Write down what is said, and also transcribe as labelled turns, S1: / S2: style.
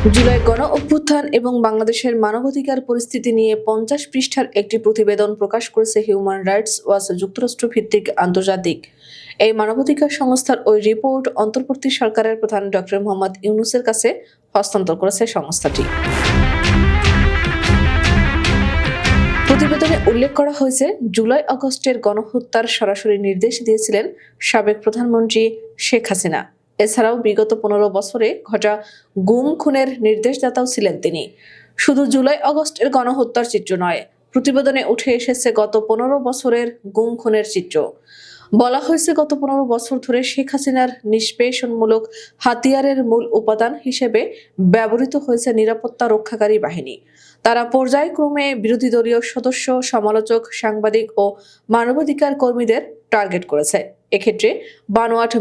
S1: জুলাই গণ অভ্যুত্থান এবং বাংলাদেশের মানবাধিকার পরিস্থিতি নিয়ে 50 পৃষ্ঠার একটি প্রতিবেদন প্রকাশ করেছে হিউম্যান রাইটস ওয়াচ যুক্তরাষ্ট্র ভিত্তিক আন্তর্জাতিক এই মানবাধিকার সংস্থার ওই রিপোর্ট অন্তর্বর্তী সরকারের প্রধান ডক্টর মোহাম্মদ ইউনূসের কাছে হস্তান্তর করেছে সংস্থাটি। প্রতিবেদনে উল্লেখ করা হয়েছে, জুলাই আগস্টের গণহত্যার সরাসরি নির্দেশ দিয়েছিলেন সাবেক প্রধানমন্ত্রী শেখ হাসিনা। এছাড়াও বিগত 15 বছরে ঘটা গুম খুনের নির্দেশদাতাও ছিলেন তিনি। শুধু জুলাই আগস্টের গণহত্যার চিত্র নয়, প্রতিবেদনে উঠে এসেছে গত 15 বছরের গুম খুনের চিত্র। বলা হয়েছে, গত 15 বছর ধরে শেখ হাসিনার নিষ্পেষণমূলক হাতিয়ারের মূল উপাদান হিসেবে ব্যবহৃত হয়েছে নিরাপত্তা রক্ষাকারী বাহিনী। তারা পর্যায়ক্রমে বিরোধী দলীয় সদস্য, সমালোচক, সাংবাদিক ও মানবাধিকার কর্মীদের টার্গেট করেছে। এক্ষেত্রে বানোয়াট